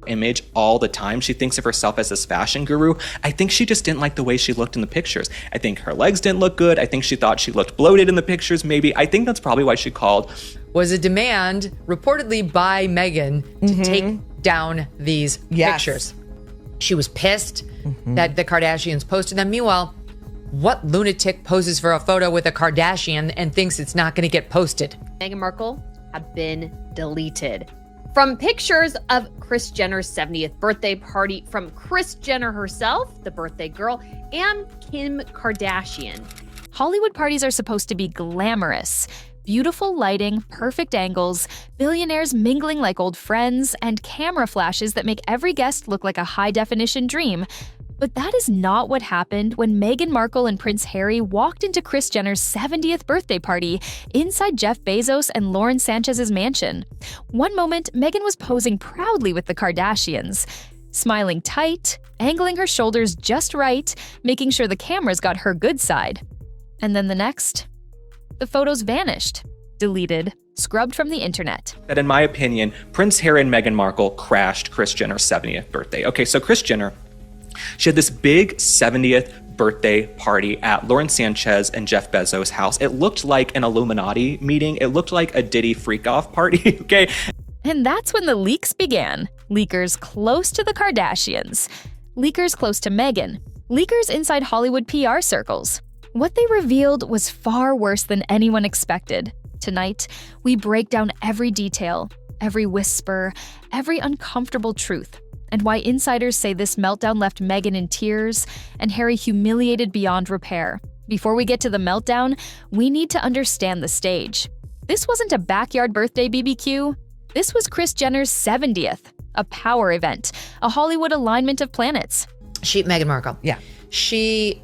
image all the time. She thinks of herself as this fashion guru. I think she just didn't like the way she looked in the pictures. I think her legs didn't look good. I think she thought she looked bloated in the pictures, maybe. I think that's probably why she called. Was a demand reportedly by Meghan to take down these pictures. She was pissed that the Kardashians posted them. Meanwhile, what lunatic poses for a photo with a Kardashian and thinks it's not going to get posted? Meghan Markle have been deleted from pictures of Kris Jenner's 70th birthday party from Kris Jenner herself, the birthday girl, and Kim Kardashian. Hollywood parties are supposed to be glamorous. Beautiful lighting, perfect angles, billionaires mingling like old friends, and camera flashes that make every guest look like a high-definition dream. But that is not what happened when Meghan Markle and Prince Harry walked into Kris Jenner's 70th birthday party inside Jeff Bezos and Lauren Sanchez's mansion. One moment, Meghan was posing proudly with the Kardashians, smiling tight, angling her shoulders just right, making sure the cameras got her good side. And then the next, the photos vanished, deleted, scrubbed from the internet. That in my opinion, Prince Harry and Meghan Markle crashed Kris Jenner's 70th birthday. Okay, so Kris Jenner, she had this big 70th birthday party at Lauren Sanchez and Jeff Bezos' house. It looked like an Illuminati meeting. It looked like a Diddy freak-off party, okay? And that's when the leaks began. Leakers close to the Kardashians. Leakers close to Meghan. Leakers inside Hollywood PR circles. What they revealed was far worse than anyone expected. Tonight, we break down every detail, every whisper, every uncomfortable truth, and why insiders say this meltdown left Meghan in tears and Harry humiliated beyond repair. Before we get to the meltdown, we need to understand the stage. This wasn't a backyard birthday BBQ. This was Kris Jenner's 70th, a power event, a Hollywood alignment of planets. Meghan Markle. Yeah. She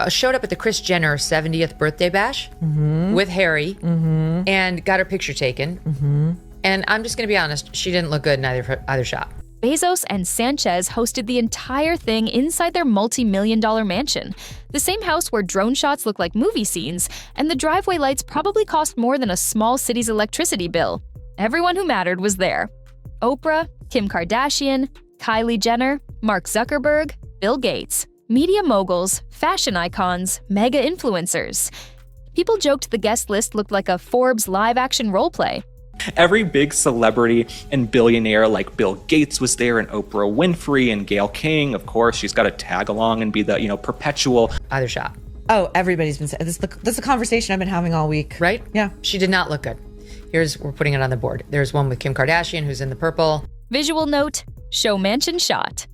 showed up at the Kris Jenner 70th birthday bash with Harry and got her picture taken. And I'm just going to be honest, she didn't look good in either shot. Bezos and Sanchez hosted the entire thing inside their multi-million-dollar mansion, the same house where drone shots look like movie scenes, and the driveway lights probably cost more than a small city's electricity bill. Everyone who mattered was there. Oprah, Kim Kardashian, Kylie Jenner, Mark Zuckerberg, Bill Gates, media moguls, fashion icons, mega influencers. People joked the guest list looked like a Forbes live-action roleplay. Every big celebrity and billionaire like Bill Gates was there, and Oprah Winfrey and Gayle King. Of course, she's got to tag along and be the, perpetual. Either shot. Oh, everybody's been saying this. This is a conversation I've been having all week. Right? Yeah. She did not look good. We're putting it on the board. There's one with Kim Kardashian who's in the purple. Visual note, show mansion shot.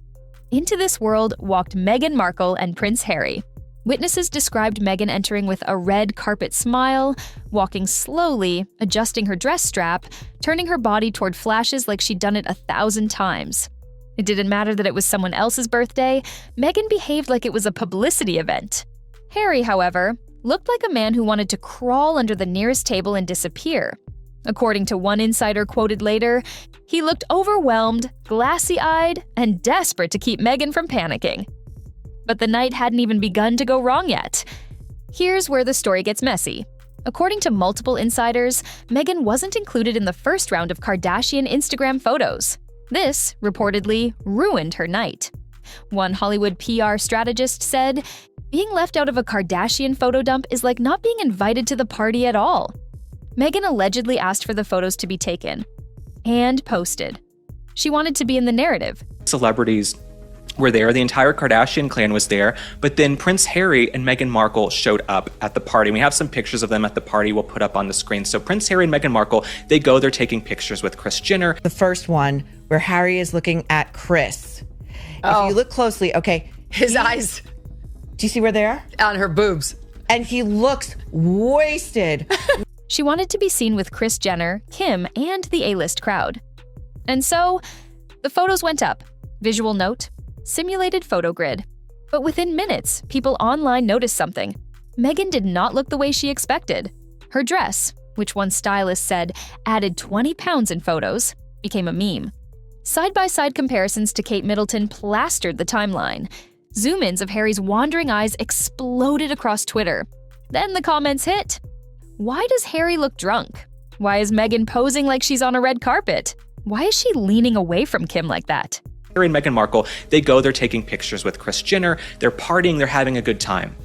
Into this world walked Meghan Markle and Prince Harry. Witnesses described Meghan entering with a red carpet smile, walking slowly, adjusting her dress strap, turning her body toward flashes like she'd done it 1,000 times. It didn't matter that it was someone else's birthday. Meghan behaved like it was a publicity event. Harry, however, looked like a man who wanted to crawl under the nearest table and disappear. According to one insider quoted later, he looked overwhelmed, glassy-eyed, and desperate to keep Meghan from panicking. But the night hadn't even begun to go wrong yet. Here's where the story gets messy. According to multiple insiders, Meghan wasn't included in the first round of Kardashian Instagram photos. This, reportedly, ruined her night. One Hollywood PR strategist said, "Being left out of a Kardashian photo dump is like not being invited to the party at all." Meghan allegedly asked for the photos to be taken and posted. She wanted to be in the narrative. Celebrities were there. The entire Kardashian clan was there. But then Prince Harry and Meghan Markle showed up at the party. We have some pictures of them at the party we'll put up on the screen. So Prince Harry and Meghan Markle, they're taking pictures with Kris Jenner. The first one where Harry is looking at Kris. If you look closely, okay. His eyes. Do you see where they are? On her boobs. And he looks wasted. She wanted to be seen with Kris Jenner, Kim, and the A-list crowd. And so, the photos went up. Visual note, simulated photo grid. But within minutes, people online noticed something. Meghan did not look the way she expected. Her dress, which one stylist said added 20 pounds in photos, became a meme. Side-by-side comparisons to Kate Middleton plastered the timeline. Zoom-ins of Harry's wandering eyes exploded across Twitter. Then the comments hit. Why does Harry look drunk? Why is Meghan posing like she's on a red carpet? Why is she leaning away from Kim like that? Harry and Meghan Markle, they're taking pictures with Kris Jenner, they're partying, they're having a good time.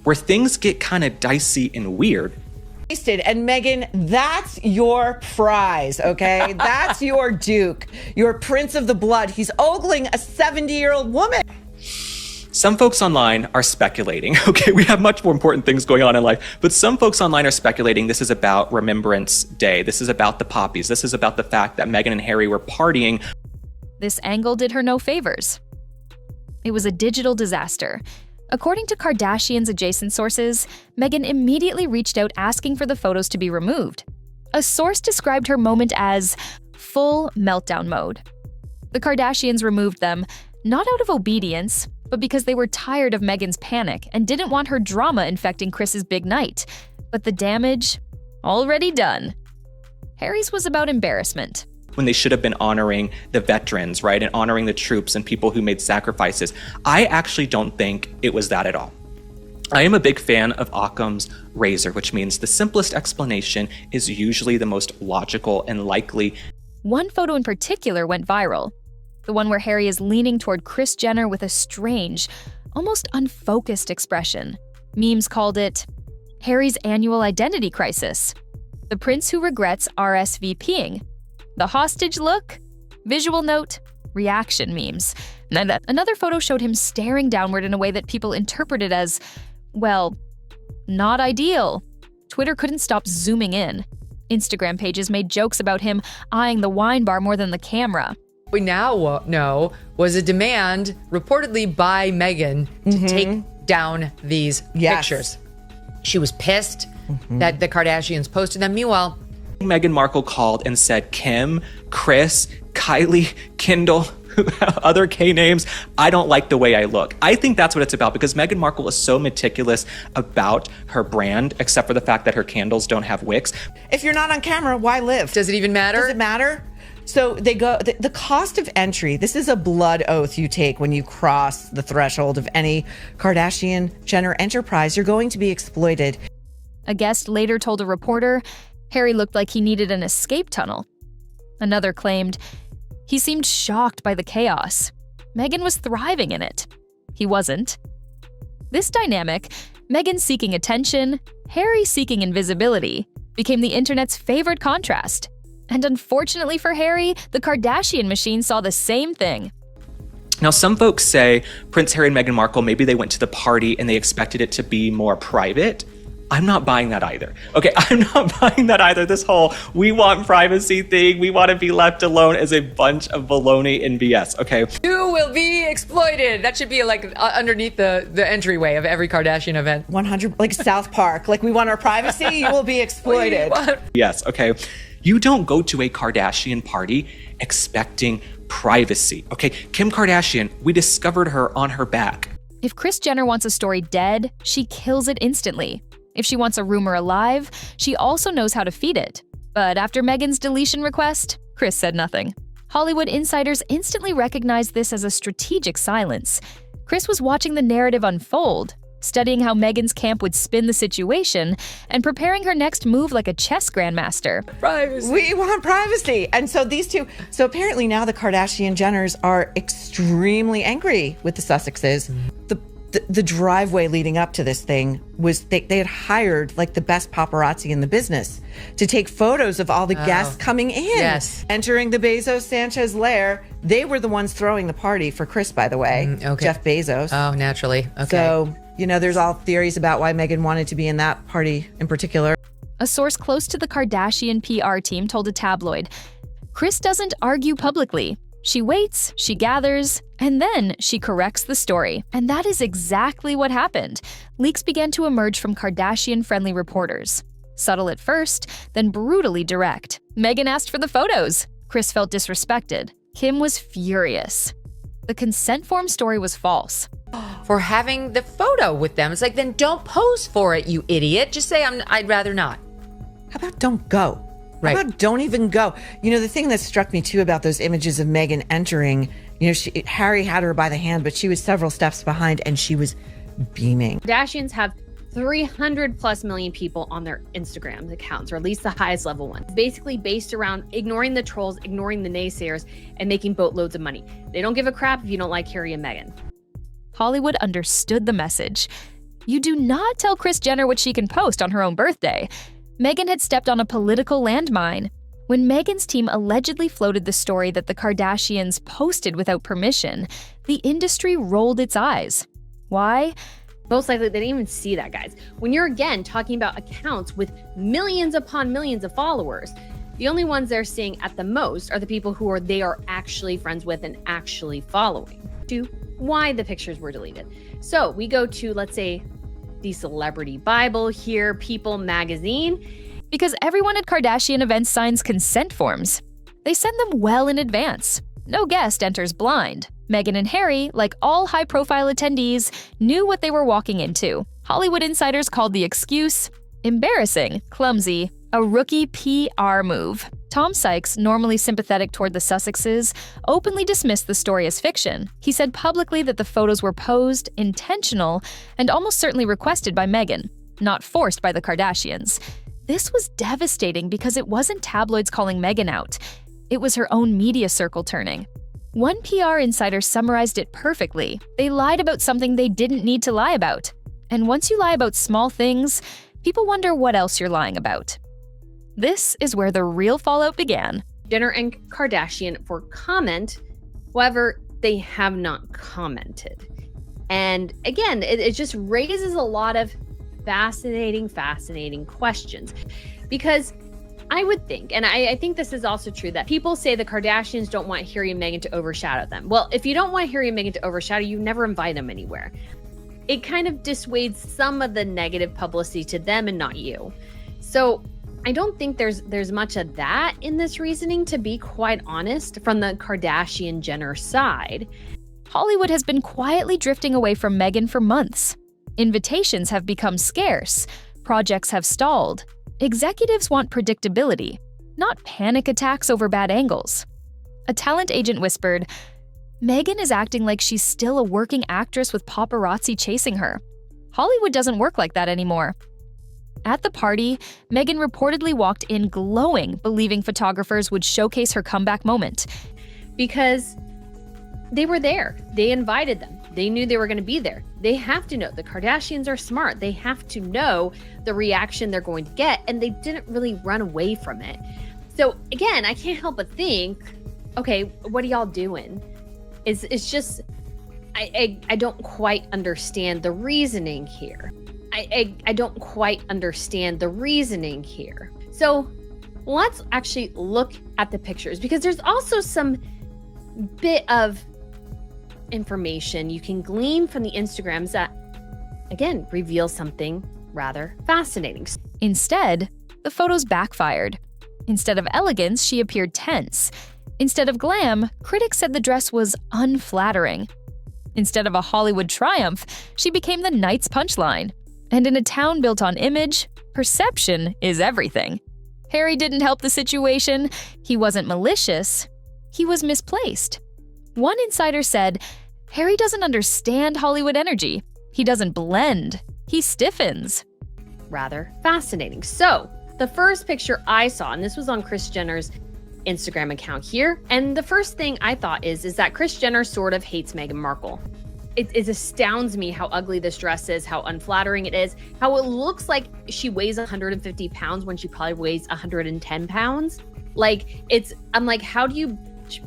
Where things get kind of dicey and weird. And Meghan, that's your prize, okay? That's your Duke, your prince of the blood. He's ogling a 70-year-old woman. Some folks online are speculating, okay, we have much more important things going on in life, but some folks online are speculating this is about Remembrance Day. This is about the poppies. This is about the fact that Meghan and Harry were partying. This angle did her no favors. It was a digital disaster. According to Kardashians' adjacent sources, Meghan immediately reached out asking for the photos to be removed. A source described her moment as full meltdown mode. The Kardashians removed them, not out of obedience, but because they were tired of Meghan's panic and didn't want her drama infecting Kris's big night. But the damage, already done. Harry's was about embarrassment. When they should have been honoring the veterans, right? And honoring the troops and people who made sacrifices. I actually don't think it was that at all. I am a big fan of Occam's razor, which means the simplest explanation is usually the most logical and likely. One photo in particular went viral. The one where Harry is leaning toward Kris Jenner with a strange, almost unfocused expression. Memes called it Harry's annual identity crisis. The prince who regrets RSVPing. The hostage look, visual note, reaction memes. And another photo showed him staring downward in a way that people interpreted as, well, not ideal. Twitter couldn't stop zooming in. Instagram pages made jokes about him eyeing the wine bar more than the camera. We now know was a demand reportedly by Meghan to take down these pictures. She was pissed that the Kardashians posted them. Meanwhile, Meghan Markle called and said, Kim, Kris, Kylie, Kendall, other K names, I don't like the way I look. I think that's what it's about because Meghan Markle is so meticulous about her brand, except for the fact that her candles don't have wicks. If you're not on camera, why live? does it even matter? Does it matter? So they go, the cost of entry, this is a blood oath you take when you cross the threshold of any Kardashian Jenner enterprise. You're going to be exploited. A guest later told a reporter Harry looked like he needed an escape tunnel. Another claimed he seemed shocked by the chaos. Meghan was thriving in it. He wasn't. This dynamic, Meghan seeking attention, Harry seeking invisibility, became the internet's favorite contrast. And unfortunately for Harry, the Kardashian machine saw the same thing. Now, some folks say Prince Harry and Meghan Markle, maybe they went to the party and they expected it to be more private. I'm not buying that either. Okay, I'm not buying that either. This whole we want privacy thing, we want to be left alone is a bunch of baloney and BS, okay? You will be exploited. That should be like underneath the entryway of every Kardashian event. 100, like South Park. Like, we want our privacy, you will be exploited. Yes, okay. You don't go to a Kardashian party expecting privacy, okay? Kim Kardashian, we discovered her on her back. If Kris Jenner wants a story dead, she kills it instantly. If she wants a rumor alive, she also knows how to feed it. But after Meghan's deletion request, Kris said nothing. Hollywood insiders instantly recognized this as a strategic silence. Kris was watching the narrative unfold, studying how Meghan's camp would spin the situation, and preparing her next move like a chess grandmaster. Privacy. We want privacy. And so these two, so apparently now the Kardashian Jenners are extremely angry with the Sussexes. The driveway leading up to this thing was they had hired like the best paparazzi in the business to take photos of all the guests coming in, entering the Bezos Sanchez lair. They were the ones throwing the party for Kris, by the way, Jeff Bezos. Oh, naturally. Okay. So, there's all theories about why Meghan wanted to be in that party in particular. A source close to the Kardashian PR team told a tabloid, Kris doesn't argue publicly. She waits, she gathers, and then she corrects the story. And that is exactly what happened. Leaks began to emerge from Kardashian-friendly reporters. Subtle at first, then brutally direct. Meghan asked for the photos. Kris felt disrespected. Kim was furious. The consent form story was false. For having the photo with them. It's like, then don't pose for it, you idiot. Just say, I'd rather not. How about don't go? Right. How about don't even go? The thing that struck me too about those images of Meghan entering, Harry had her by the hand, but she was several steps behind and she was beaming. Kardashians have 300 plus million people on their Instagram accounts, or at least the highest level ones, basically based around ignoring the trolls, ignoring the naysayers, and making boatloads of money. They don't give a crap if you don't like Harry and Meghan. Hollywood understood the message. You do not tell Kris Jenner what she can post on her own birthday. Meghan had stepped on a political landmine. When Meghan's team allegedly floated the story that the Kardashians posted without permission, the industry rolled its eyes. Why? Most likely, they didn't even see that, guys. When you're, again, talking about accounts with millions upon millions of followers, the only ones they're seeing at the most are the people who they are actually friends with and actually following. To why the pictures were deleted. So we go to, let's say, the Celebrity Bible here, People magazine. Because everyone at Kardashian events signs consent forms. They send them well in advance. No guest enters blind. Meghan and Harry, like all high-profile attendees, knew what they were walking into. Hollywood insiders called the excuse embarrassing, clumsy, a rookie PR move. Tom Sykes, normally sympathetic toward the Sussexes, openly dismissed the story as fiction. He said publicly that the photos were posed, intentional, and almost certainly requested by Meghan, not forced by the Kardashians. This was devastating because it wasn't tabloids calling Meghan out. It was her own media circle turning. One PR insider summarized it perfectly. They lied about something they didn't need to lie about. And once you lie about small things, people wonder what else you're lying about. This is where the real fallout began. Jenner and Kardashian for comment. However, they have not commented. And again, it just raises a lot of fascinating questions. Because I would think, and I think this is also true, that people say the Kardashians don't want Harry and Meghan to overshadow them. Well, if you don't want Harry and Meghan to overshadow you, never invite them anywhere. It kind of dissuades some of the negative publicity to them and not you. So I don't think there's much of that in this reasoning, to be quite honest, from the Kardashian-Jenner side. Hollywood has been quietly drifting away from Meghan for months. Invitations have become scarce. Projects have stalled. Executives want predictability, not panic attacks over bad angles. A talent agent whispered, Meghan is acting like she's still a working actress with paparazzi chasing her. Hollywood doesn't work like that anymore. At the party, Meghan reportedly walked in glowing, believing photographers would showcase her comeback moment. Because they were there. They invited them. They knew they were going to be there. They have to know. The Kardashians are smart. They have to know the reaction they're going to get, and they didn't really run away from it. So again, I can't help but think, okay, what are y'all doing? It's just, I don't quite understand the reasoning here. I don't quite understand the reasoning here. So let's actually look at the pictures, because there's also some bit of information you can glean from the Instagrams that, again, reveal something rather fascinating. Instead, the photos backfired. Instead of elegance, she appeared tense. Instead of glam, critics said the dress was unflattering. Instead of a Hollywood triumph, she became the night's punchline. And in a town built on image, perception is everything. Harry didn't help the situation. He wasn't malicious. He was misplaced. One insider said, Harry doesn't understand Hollywood energy. He doesn't blend. He stiffens. Rather fascinating. So, the first picture I saw, and this was on Kris Jenner's Instagram account here, and the first thing I thought is that Kris Jenner sort of hates Meghan Markle. It astounds me how ugly this dress is, how unflattering it is, how it looks like she weighs 150 pounds when she probably weighs 110 pounds. I'm like, how do you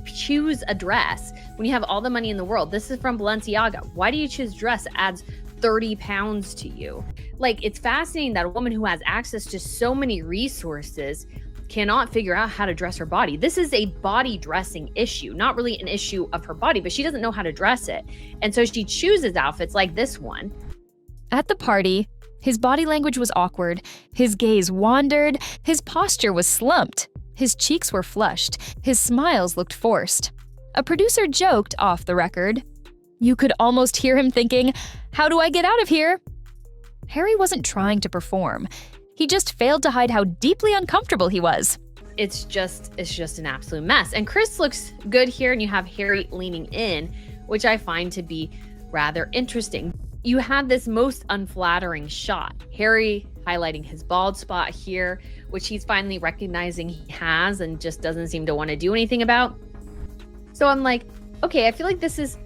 choose a dress when you have all the money in the world? This is from Balenciaga. Why do you choose a dress that adds 30 pounds to you? It's fascinating that a woman who has access to so many resources cannot figure out how to dress her body. This is a body dressing issue, not really an issue of her body, but she doesn't know how to dress it. And so she chooses outfits like this one. At the party, his body language was awkward, his gaze wandered, his posture was slumped, his cheeks were flushed, his smiles looked forced. A producer joked off the record. You could almost hear him thinking, how do I get out of here? Harry wasn't trying to perform. He just failed to hide how deeply uncomfortable he was. It's just an absolute mess. And Kris looks good here, and you have Harry leaning in, which I find to be rather interesting. you had this most unflattering shot. Harry highlighting his bald spot here, which he's finally recognizing he has and just doesn't seem to want to do anything about. So I'm like, okay, I feel like this is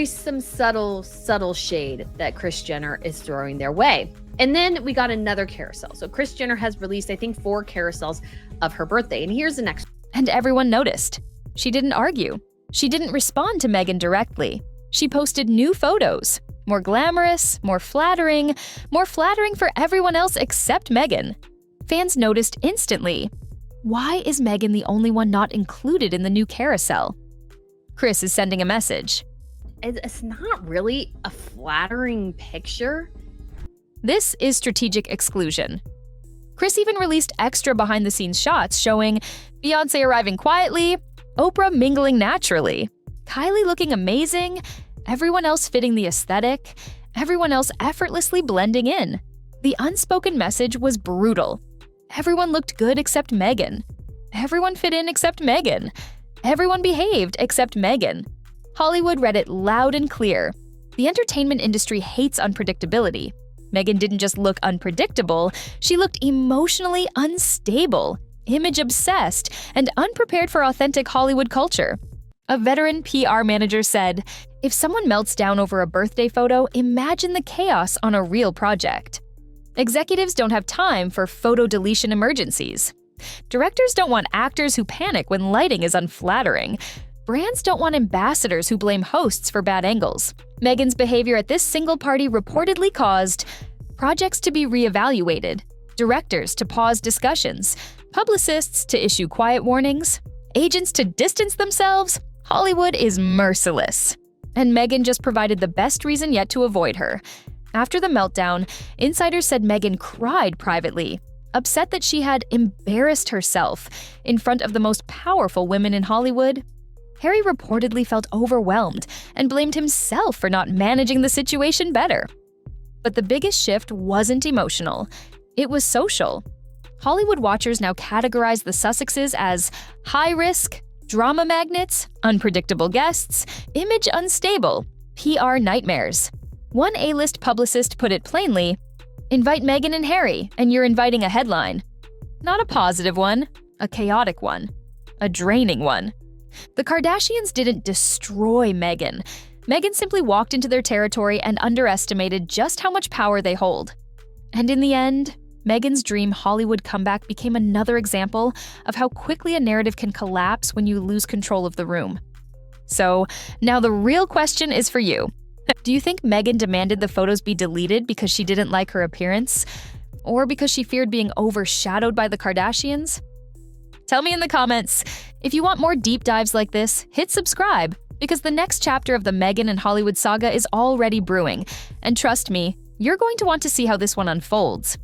some subtle shade that Kris Jenner is throwing their way. And then we got another carousel. So Kris Jenner has released, I think, 4 carousels of her birthday. And here's the next. And everyone noticed. She didn't argue. She didn't respond to Meghan directly. She posted new photos. More glamorous, more flattering for everyone else except Meghan. Fans noticed instantly. Why is Meghan the only one not included in the new carousel? Kris is sending a message. It's not really a flattering picture. This is strategic exclusion. Kris even released extra behind-the-scenes shots showing Beyoncé arriving quietly, Oprah mingling naturally, Kylie looking amazing, everyone else fitting the aesthetic, everyone else effortlessly blending in. The unspoken message was brutal. Everyone looked good except Meghan. Everyone fit in except Meghan. Everyone behaved except Meghan. Hollywood read it loud and clear. The entertainment industry hates unpredictability. Meghan didn't just look unpredictable, she looked emotionally unstable, image-obsessed, and unprepared for authentic Hollywood culture. A veteran PR manager said, "If someone melts down over a birthday photo, imagine the chaos on a real project." Executives don't have time for photo deletion emergencies. Directors don't want actors who panic when lighting is unflattering. Brands don't want ambassadors who blame hosts for bad angles. Meghan's behavior at this single party reportedly caused projects to be reevaluated, directors to pause discussions, publicists to issue quiet warnings, agents to distance themselves. Hollywood is merciless. And Meghan just provided the best reason yet to avoid her. After the meltdown, insiders said Meghan cried privately, upset that she had embarrassed herself in front of the most powerful women in Hollywood. Harry reportedly felt overwhelmed and blamed himself for not managing the situation better. But the biggest shift wasn't emotional. It was social. Hollywood watchers now categorize the Sussexes as high risk, drama magnets, unpredictable guests, image unstable, PR nightmares. One A-list publicist put it plainly, invite Meghan and Harry, and you're inviting a headline. Not a positive one, a chaotic one, a draining one. The Kardashians didn't destroy Meghan. Meghan simply walked into their territory and underestimated just how much power they hold. And in the end, Meghan's dream Hollywood comeback became another example of how quickly a narrative can collapse when you lose control of the room. So, now the real question is for you. Do you think Meghan demanded the photos be deleted because she didn't like her appearance? Or because she feared being overshadowed by the Kardashians? Tell me in the comments. If you want more deep dives like this, hit subscribe, because the next chapter of the Meghan and Hollywood saga is already brewing. And trust me, you're going to want to see how this one unfolds.